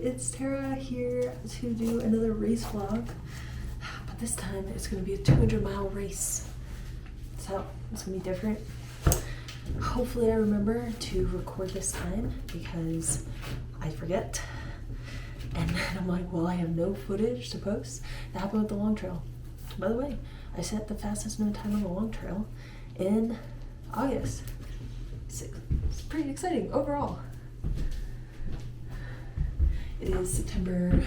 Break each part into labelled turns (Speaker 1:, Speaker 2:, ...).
Speaker 1: It's Tara here to do another race vlog, but this time it's going to be a 200-mile race. So it's going to be different. Hopefully I remember to record this time because I forget. And then I'm like, well, I have no footage to post. That happened with the long trail. By the way, I set the fastest known time on the long trail in August. It's pretty exciting overall. It is September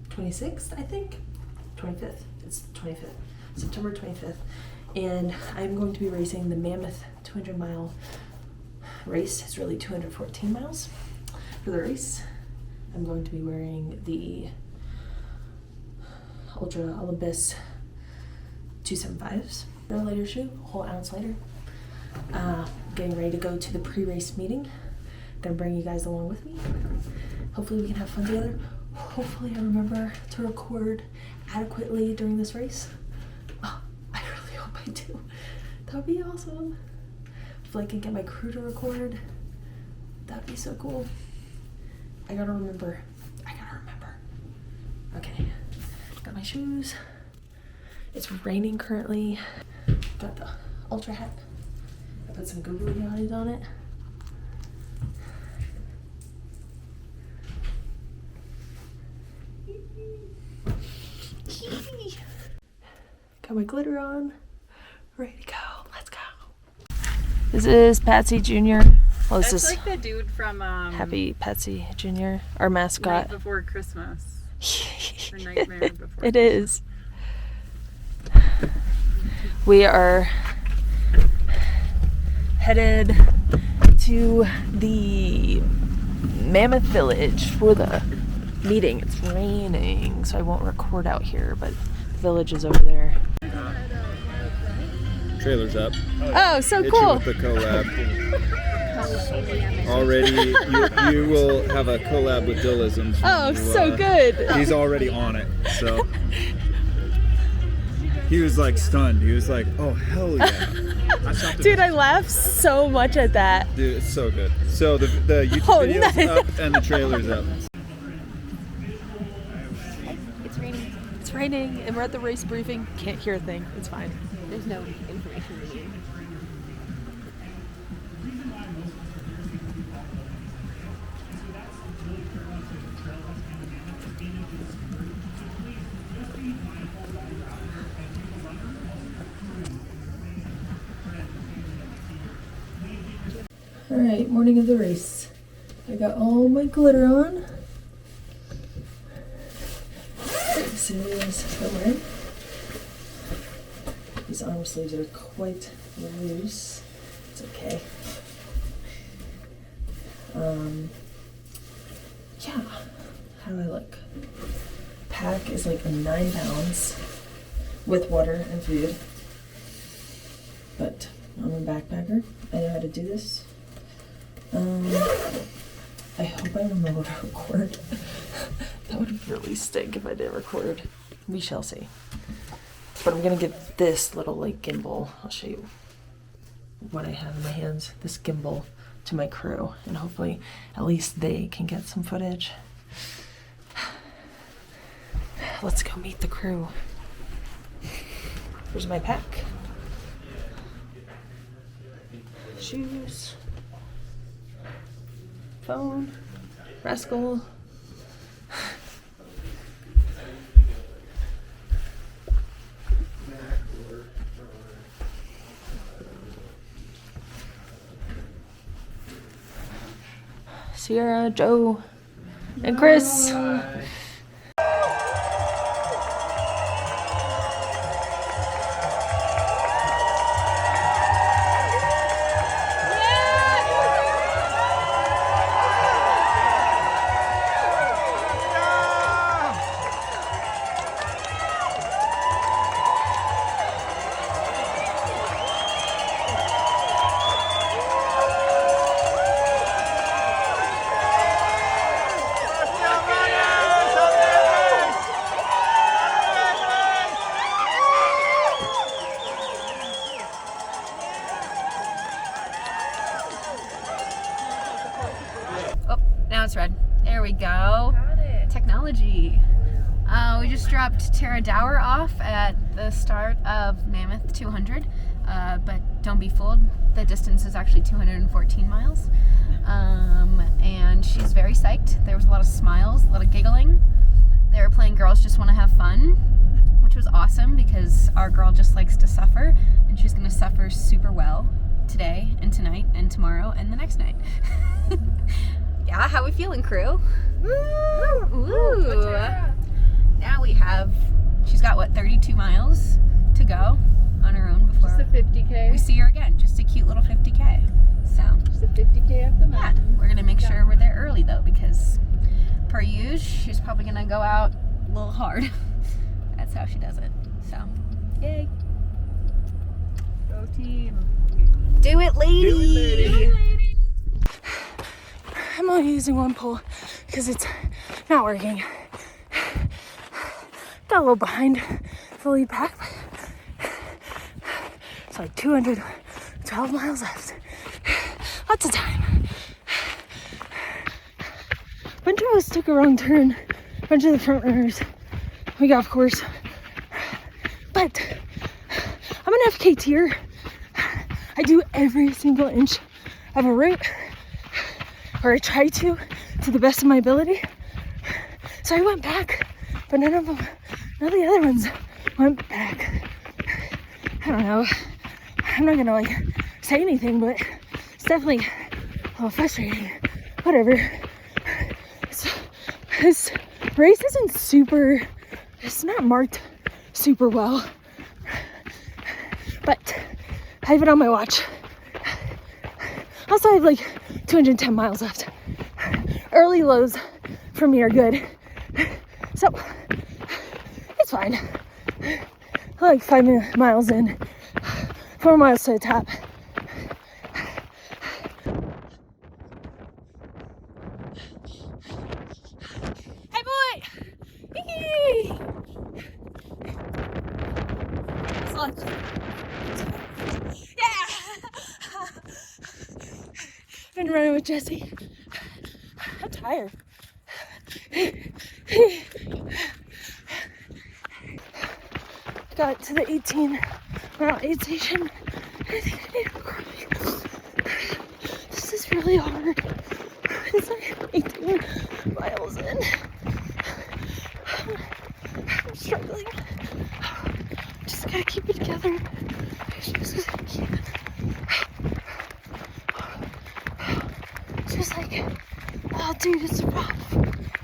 Speaker 1: 26th, I think. 25th. It's 25th. September 25th. And I'm going to be racing the Mammoth 200-mile race. It's really 214 miles for the race. I'm going to be wearing the Ultra Olympus 275s. No lighter shoe, a whole ounce lighter. Getting ready to go to the pre-race meeting. Gonna bring you guys along with me. Hopefully we can have fun together. Hopefully I remember to record adequately during this race. Oh, I really hope I do. That would be awesome. Hopefully I can get my crew to record. That would be so cool. I gotta remember. Okay, got my shoes. It's raining currently. Got the Ultra hat. I put some googly eyes on it. Got my glitter on. Ready to go. Let's go. This is Patsy Jr. Well, this is
Speaker 2: like the dude from
Speaker 1: Happy Patsy Jr., our mascot.
Speaker 2: Night Before Christmas. Or Nightmare Before
Speaker 1: It
Speaker 2: Christmas.
Speaker 1: is. We are headed to the Mammoth Village for the meeting. It's raining, so I won't record out here, but the village is over there.
Speaker 3: Trailer's up.
Speaker 1: Oh, so
Speaker 3: Hit
Speaker 1: cool.
Speaker 3: you with the collab. Already, you will have a collab with Dillisms.
Speaker 1: Oh, so good.
Speaker 3: He's already on it, so. He was like stunned. He was like, oh, hell yeah.
Speaker 1: Dude, I laughed so much at that.
Speaker 3: Dude, it's so good. So the YouTube video's
Speaker 1: nice.
Speaker 3: up and the trailer's up.
Speaker 1: It's raining. It's raining, and we're at the race briefing. Can't hear a thing. It's fine.
Speaker 2: There's no information to you.
Speaker 1: Alright, morning of the race. I got all my glitter on. This is somewhere. These arm sleeves are quite loose. It's okay. Yeah. How do I look? Pack is like 9 pounds with water and food. But I'm a backpacker. I know how to do this. I hope I remember to record. That would really stink if I didn't record. We shall see. But I'm gonna get this little like gimbal. I'll show you what I have in my hands. This gimbal to my crew, and hopefully at least they can get some footage. Let's go meet the crew. Here's my pack. Shoes. Phone. Rascal. Sierra, Joe, and Chris.
Speaker 2: God. There we go.
Speaker 4: Got it.
Speaker 2: Technology. We just dropped Tara Dower off at the start of Mammoth 200, but don't be fooled. The distance is actually 214 miles. And she's very psyched. There was a lot of smiles, a lot of giggling. They were playing Girls Just Want to Have Fun, which was awesome because our girl just likes to suffer, and she's going to suffer super well today and tonight and tomorrow and the next night. Yeah, how we feeling, crew? Woo! Woo! Now she's got what, 32 miles to go on her own before
Speaker 4: Just a 50K.
Speaker 2: we see her again. Just a cute little 50K. So,
Speaker 4: Just a 50K up the
Speaker 2: yeah,
Speaker 4: mountain.
Speaker 2: we're gonna make sure we're there early though, because per usual, she's probably gonna go out a little hard. That's how she does it. So, yay.
Speaker 4: Go team.
Speaker 2: Do it, lady!
Speaker 1: I'm only using one pole because it's not working. Got a little behind the lead pack, but it's like 212 miles left. Lots of time. A bunch of us took a wrong turn. A bunch of the front runners, we got off course. But I'm an FKTer. I do every single inch of a route, or I try to the best of my ability. So I went back, but none of the other ones went back. I don't know. I'm not gonna like say anything, but it's definitely a little frustrating. Whatever. This race isn't super, it's not marked super well, but I have it on my watch. Also, I have like 210 miles left. Early lows for me are good, so it's fine. Like 5 miles in, 4 miles to the top. Hey boy! Yee! Look. Yeah! Been running with Jesse. I'm tired. Got to the 18-mile aid station. I think I need a coffee. This is really hard. It's like 18 miles in. I'm struggling. Just gotta keep it together as much as I can. It's just like, oh dude, it's rough.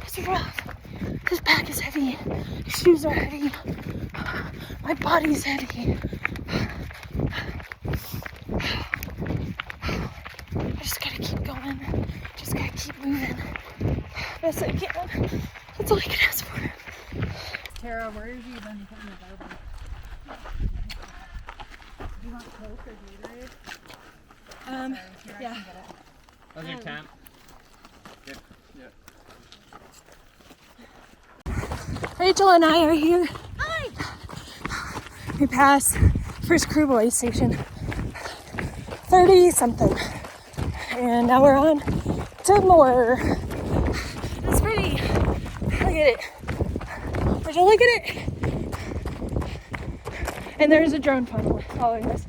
Speaker 1: It's rough. This pack is heavy. These shoes are heavy. My body's heavy. I just gotta keep going. Just gotta keep moving. Best I can. That's all I can ask for.
Speaker 4: Tara, where have you been putting the Bible? Do you want Coke or Gatorade?
Speaker 1: Yeah.
Speaker 3: How's your temp? Good. Yeah.
Speaker 1: Rachel and I are here. Hi. We passed first crew boy station. 30 something. And now we're on to more. It's pretty. Look at it. Rachel, look at it. And there's a drone following us.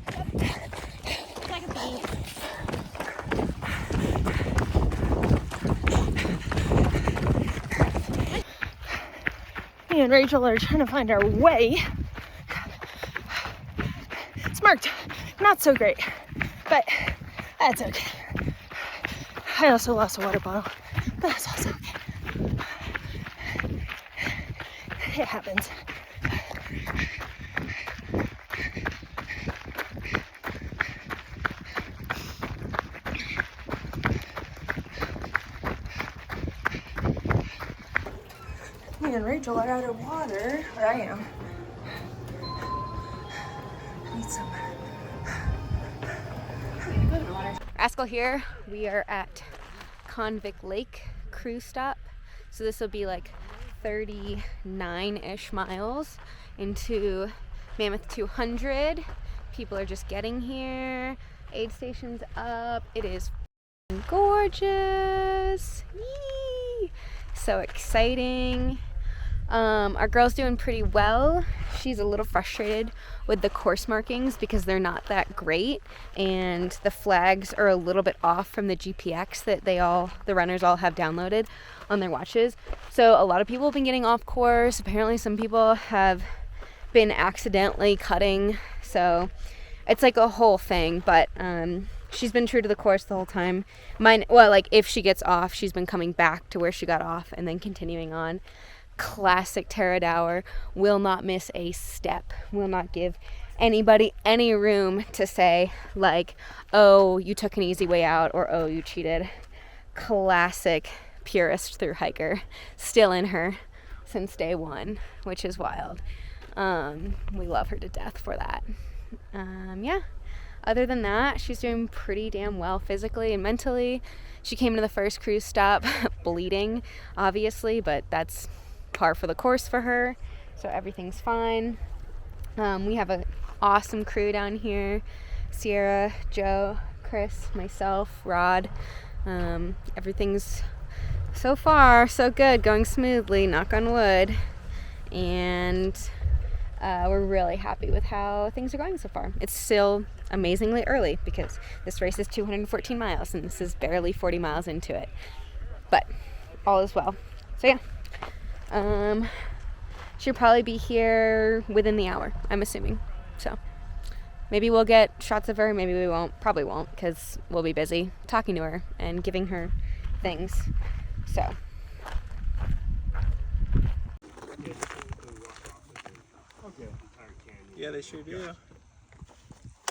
Speaker 1: Me and Rachel are trying to find our way. It's marked not so great, but that's okay. I also lost a water bottle, but that's also okay. It happens. Me and Rachel are out of water, or I am. Need some.
Speaker 2: Rascal here. We are at Convict Lake cruise stop. So this will be like 39-ish miles into Mammoth 200. People are just getting here. Aid station's up. It is gorgeous. Yee! so exciting. Our girl's doing pretty well. She's a little frustrated with the course markings because they're not that great, and the flags are a little bit off from the GPX that the runners all have downloaded on their watches. So a lot of people have been getting off course. Apparently some people have been accidentally cutting, so it's like a whole thing, but she's been true to the course the whole time. If she gets off, she's been coming back to where she got off and then continuing on. Classic Tara Dower, will not miss a step, will not give anybody any room to say like, oh, you took an easy way out, or oh, you cheated. Classic purist through hiker, still in her since day one, which is wild. We love her to death for that. Yeah, other than that, she's doing pretty damn well physically and mentally. She came to the first cruise stop bleeding, obviously, but that's par for the course for her, so everything's fine. We have an awesome crew down here: Sierra, Joe, Chris, myself, Rod. Everything's so far so good, going smoothly, knock on wood, and we're really happy with how things are going so far. It's still amazingly early because this race is 214 miles and this is barely 40 miles into it, but all is well. So yeah, she'll probably be here within the hour, I'm assuming. So maybe we'll get shots of her, maybe we won't. Probably won't, because we'll be busy talking to her and giving her things. So
Speaker 3: Yeah, they sure do.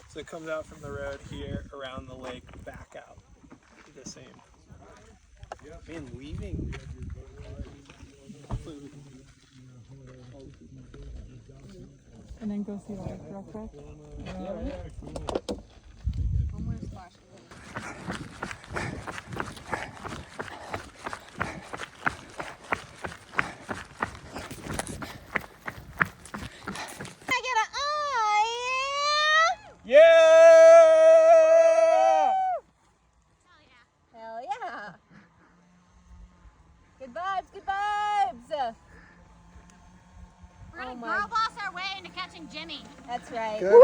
Speaker 3: So it comes out from the road here, around the lake, back out. The same. Man, leaving.
Speaker 4: And then go see the lake real quick.
Speaker 3: Yeah!
Speaker 2: hell yeah! Good vibes, good vibes!
Speaker 5: We're gonna girl boss our way into catching Jimmy.
Speaker 2: That's right.
Speaker 3: Good.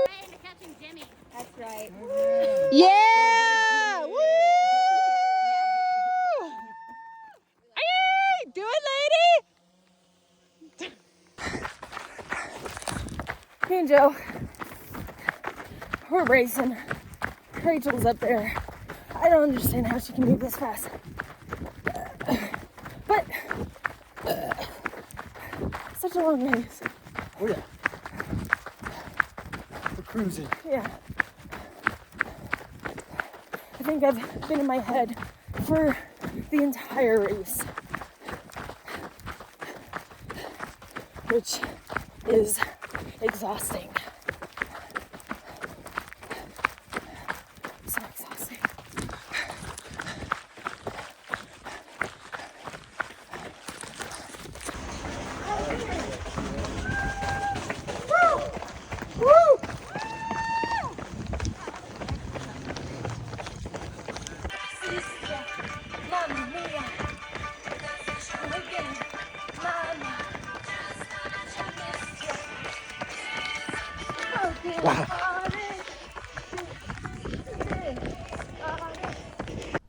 Speaker 5: Way into catching Jimmy.
Speaker 2: That's right.
Speaker 6: Yeah! Woo! Hey, do it, lady!
Speaker 1: Me and Joe, we're racing. Rachel's up there. I don't understand how she can move this fast. But such a long race.
Speaker 3: Oh yeah. We're cruising.
Speaker 1: Yeah. I think I've been in my head for the entire race, which is exhausting. So exhausting.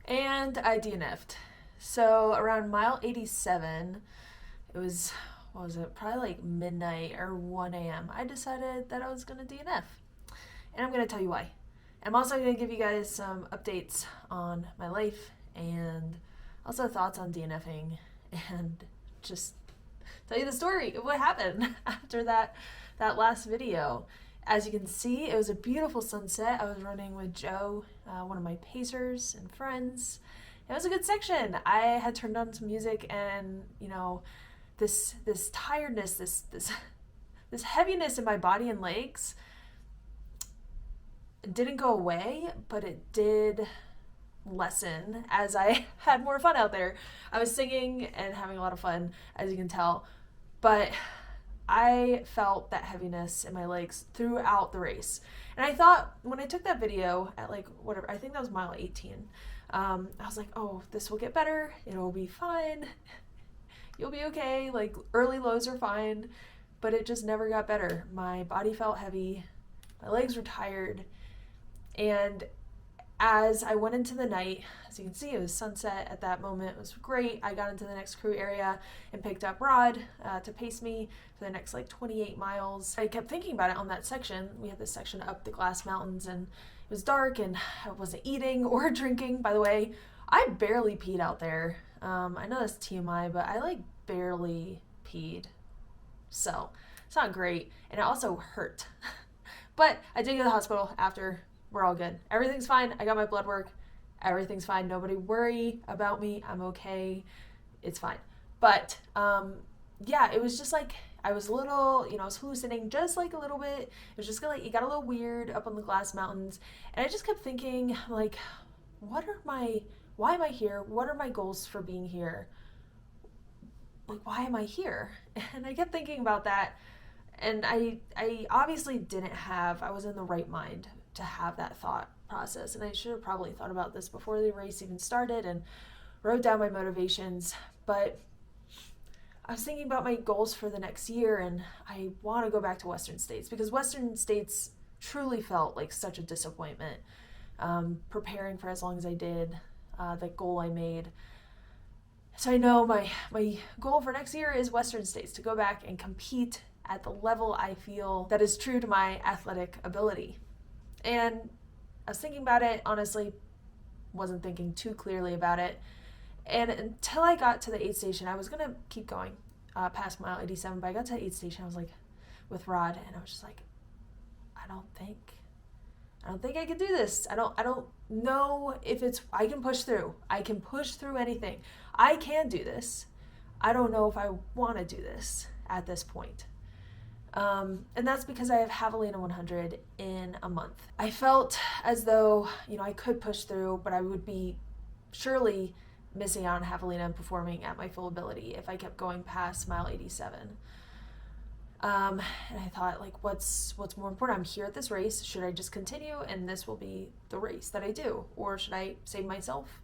Speaker 1: And I DNF'd. So around mile 87, it was, what was it, probably like midnight or 1 a.m. I decided that I was going to DNF. And I'm going to tell you why. I'm also going to give you guys some updates on my life and also thoughts on DNFing and just tell you the story of what happened after that last video. As you can see, it was a beautiful sunset. I was running with Joe, one of my pacers and friends. It was a good section. I had turned on some music, and you know, this tiredness, this heaviness in my body and legs didn't go away, but it did lessen as I had more fun out there. I was singing and having a lot of fun, as you can tell, but I felt that heaviness in my legs throughout the race. And I thought when I took that video at like whatever, I think that was mile 18, I was like, oh, this will get better. It'll be fine. You'll be okay. Like, early lows are fine, but it just never got better. My body felt heavy. My legs were tired. And as I went into the night, as you can see, it was sunset at that moment. It was great. I got into the next crew area and picked up Rod to pace me for the next like 28 miles. I kept thinking about it on that section. We had this section up the Glass Mountains, and it was dark, and I wasn't eating or drinking. By the way, I barely peed out there. I know that's TMI, but I like barely peed. So it's not great. And it also hurt. But I did go to the hospital after. We're all good. Everything's fine. I got my blood work. Everything's fine. Nobody worry about me. I'm okay. It's fine. But yeah, it was just like, I was a little, I was hallucinating just like a little bit. It was just like, it got a little weird up on the Glass Mountains. And I just kept thinking, like, why am I here? What are my goals for being here? Like, why am I here? And I kept thinking about that. And I obviously I was in the right mind to have that thought process. And I should have probably thought about this before the race even started and wrote down my motivations. But I was thinking about my goals for the next year, and I want to go back to Western States because Western States truly felt like such a disappointment. Preparing for as long as I did, the goal I made. So I know my goal for next year is Western States, to go back and compete at the level I feel that is true to my athletic ability. And I was thinking about it, honestly, wasn't thinking too clearly about it. And until I got to the aid station, I was going to keep going past mile 87, but I got to the aid station, I was like, with Rod, and I was just like, I don't think I can do this. I don't know if I can push through. I can push through anything. I can do this. I don't know if I want to do this at this point. And that's because I have Javelina 100 in a month. I felt as though, I could push through, but I would be surely missing out on Javelina and performing at my full ability if I kept going past mile 87. And I thought, like, what's more important? I'm here at this race. Should I just continue and this will be the race that I do? Or should I save myself,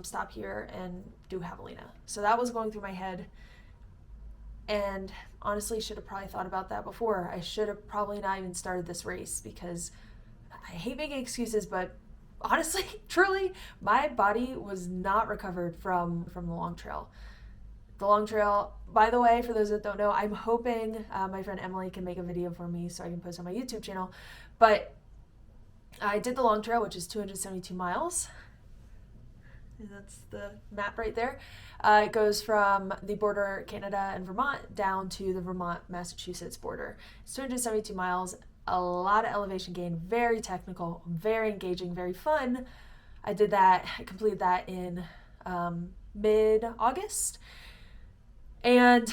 Speaker 1: stop here and do Javelina? So that was going through my head. And honestly, should have probably thought about that before. I should have probably not even started this race because I hate making excuses, but honestly, truly, my body was not recovered from the long trail. The long trail, by the way, for those that don't know, I'm hoping my friend Emily can make a video for me so I can post on my YouTube channel. But I did the long trail, which is 272 miles. And that's the map right there. It goes from the border Canada and Vermont down to the Vermont-Massachusetts border. It's 272 miles, a lot of elevation gain, very technical, very engaging, very fun. I completed that in mid-August. And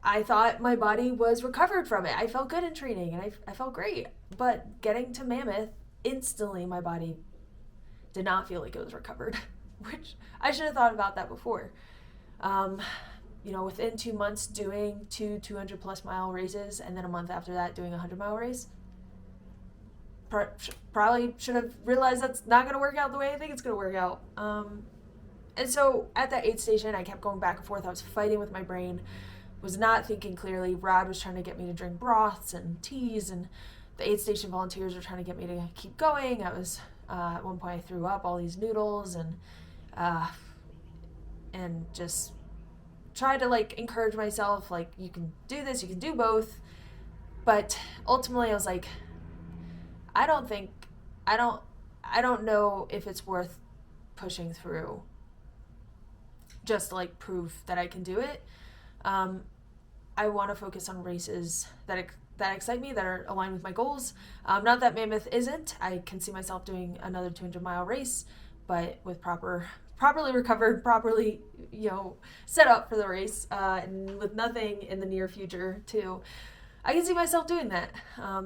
Speaker 1: I thought my body was recovered from it. I felt good in training and I felt great. But getting to Mammoth, instantly my body did not feel like it was recovered. Which I should have thought about that before. Within 2 months doing 200 plus mile races, and then a month after that doing a 100-mile race, probably should have realized that's not going to work out the way I think it's going to work out. And so at that aid station, I kept going back and forth. I was fighting with my brain, was not thinking clearly. Rod was trying to get me to drink broths and teas, and the aid station volunteers were trying to get me to keep going. I was at one point I threw up all these noodles and just try to encourage myself, you can do this, you can do both. But ultimately I was like, I don't know if it's worth pushing through just to prove that I can do it. I want to focus on races that excite me, that are aligned with my goals. Not that Mammoth isn't. I can see myself doing another 200-mile race, but with properly recovered, properly, set up for the race, and with nothing in the near future too. I can see myself doing that,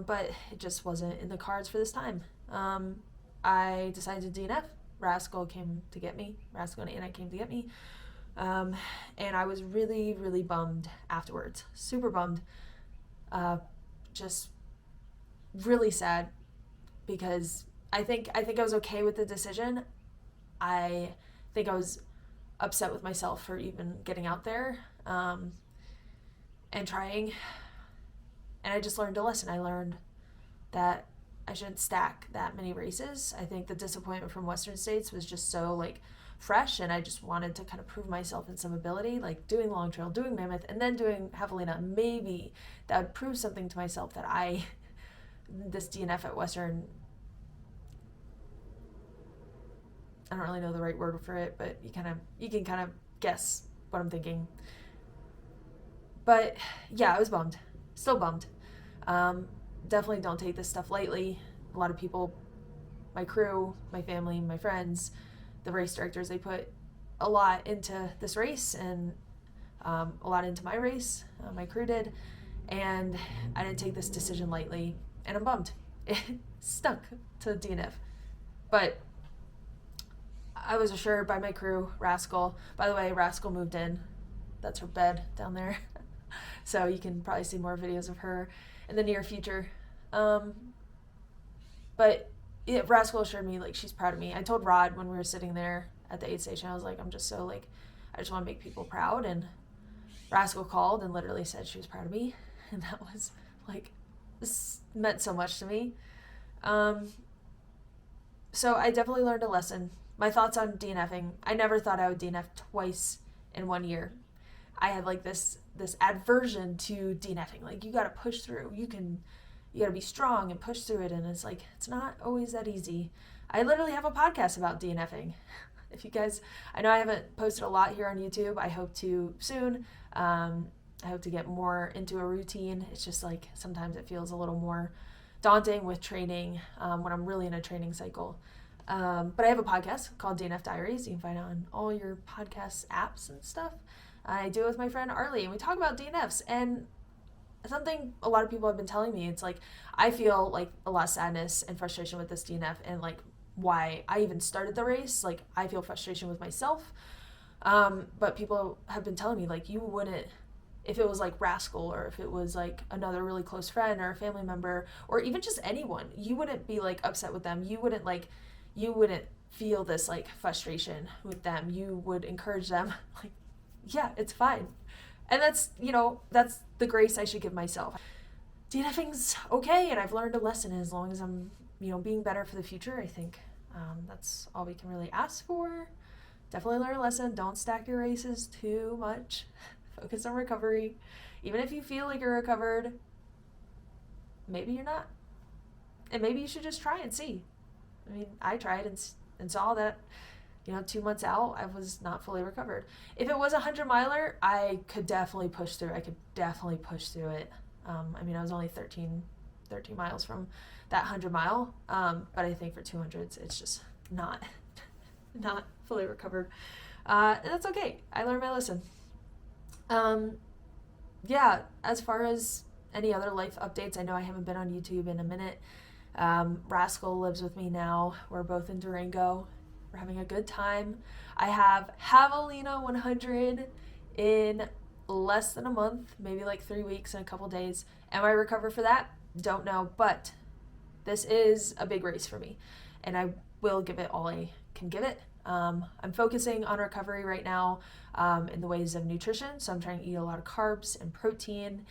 Speaker 1: but it just wasn't in the cards for this time. I decided to DNF. Rascal came to get me. Rascal and Anna came to get me. And I was really, really bummed afterwards. Super bummed. Just really sad because I think I was okay with the decision. I think I was upset with myself for even getting out there and trying. And I just learned a lesson. I learned that I shouldn't stack that many races. I think the disappointment from Western States was just so like fresh, and I just wanted to kind of prove myself in some ability, like doing Long Trail, doing Mammoth, and then doing Javelina. Maybe that would prove something to myself that this DNF at Western, I don't really know the right word for it, but you can kind of guess what I'm thinking. But yeah, I was bummed. Still bummed. Definitely don't take this stuff lightly. A lot of people, my crew, my family, my friends, the race directors, they put a lot into this race and a lot into my race. My crew did. And I didn't take this decision lightly. And I'm bummed. It stunk to DNF. But I was assured by my crew, Rascal. By the way, Rascal moved in. That's her bed down there. So you can probably see more videos of her in the near future. But yeah, Rascal assured me like she's proud of me. I told Rod when we were sitting there at the aid station, I was like, I'm just so like, I just want to make people proud. And Rascal called and literally said she was proud of me. And that was like, this meant so much to me. So I definitely learned a lesson. My thoughts on DNFing. I never thought I would DNF twice in 1 year. I had like this aversion to DNFing. Like, you got to push through. You got to be strong and push through it. And it's like, it's not always that easy. I literally have a podcast about DNFing. If you guys, I know I haven't posted a lot here on YouTube. I hope to soon. I hope to get more into a routine. It's just like, sometimes it feels a little more daunting with training when I'm really in a training cycle. But I have a podcast called DNF Diaries. You can find it on all your podcast apps and stuff. I do it with my friend Arlie, and we talk about DNFs. And something a lot of people have been telling me, it's like, I feel like a lot of sadness and frustration with this DNF, and like why I even started the race. Like, I feel frustration with myself. But people have been telling me, like, you wouldn't, if it was like Rascal, or if it was like another really close friend or a family member, or even just anyone, you wouldn't be like upset with them. You wouldn't feel this like frustration with them. You would encourage them, like, yeah, it's fine. And that's, that's the grace I should give myself. DNFing's okay, and I've learned a lesson. As long as I'm, being better for the future, I think that's all we can really ask for. Definitely learn a lesson. Don't stack your races too much. Focus on recovery. Even if you feel like you're recovered, maybe you're not. And maybe you should just try and see. I mean, I tried and saw that, 2 months out, I was not fully recovered. If it was a 100-miler, I could definitely push through. I it. I was only 13 miles from that 100-mile. But I think for 200s, it's just not fully recovered. And that's okay. I learned my lesson. Yeah, as far as any other life updates, I know I haven't been on YouTube in a minute. Rascal lives with me now. We're both in Durango. We're having a good time. I have Javelina 100 in less than a month, maybe like 3 weeks and a couple days. Am I recovered for that? Don't know, but this is a big race for me, and I will give it all I can give it. I'm focusing on recovery right now in the ways of nutrition, so I'm trying to eat a lot of carbs and protein.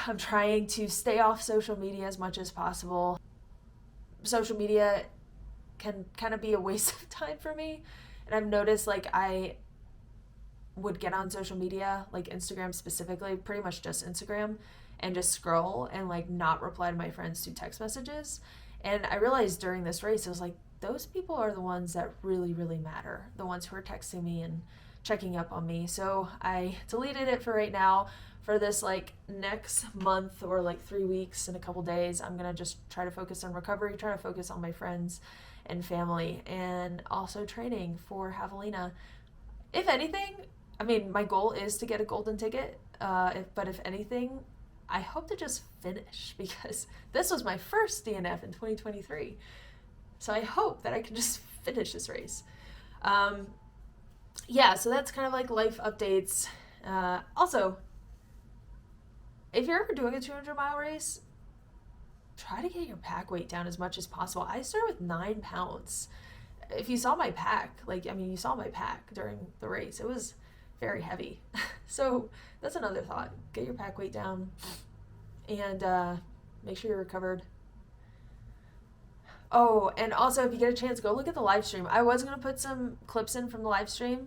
Speaker 1: I'm trying to stay off social media as much as possible. Social media can kind of be a waste of time for me, and I've noticed like I would get on social media, like Instagram specifically, pretty much just Instagram, and just scroll and like not reply to my friends through text messages. And I realized during this race, it was like, those people are the ones that really, really matter, the ones who are texting me and checking up on me. So I deleted it for right now. For this like next month or like 3 weeks and a couple days, I'm gonna just try to focus on recovery, try to focus on my friends and family, and also training for Javelina. If anything, my goal is to get a golden ticket, but if anything, I hope to just finish, because this was my first DNF in 2023. So I hope that I can just finish this race. Yeah, so that's kind of like life updates. Also, if you're ever doing a 200-mile race, try to get your pack weight down as much as possible. I started with 9 pounds. if you saw my pack, like, I mean, you saw my pack during the race. It was very heavy. So that's another thought. Get your pack weight down and make sure you're recovered. Oh, and also if you get a chance, go look at the live stream. I was going to put some clips in from the live stream.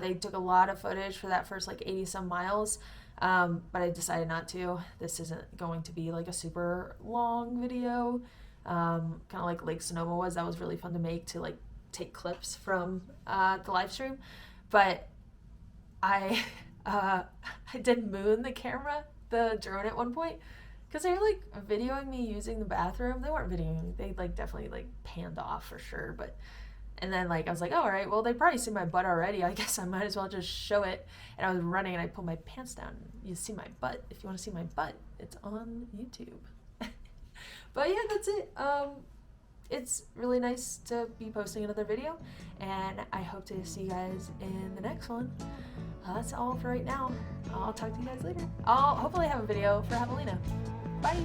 Speaker 1: They took a lot of footage for that first like 80 some miles. But I decided not to. This isn't going to be like a super long video. Kind of like Lake Sonoma was. That was really fun to make, to like take clips from the live stream. But I did moon the camera, the drone at one point, because they were like videoing me using the bathroom. They weren't videoing me. They like definitely like panned off for sure. But and then like I was like, oh, all right, well they probably see my butt already. I guess I might as well just show it. And I was running and I pulled my pants down. You see my butt. If you want to see my butt, it's on YouTube. But yeah, that's it. It's really nice to be posting another video, and I hope to see you guys in the next one. That's all for right now. I'll talk to you guys later. I'll hopefully have a video for Javelina. Bye!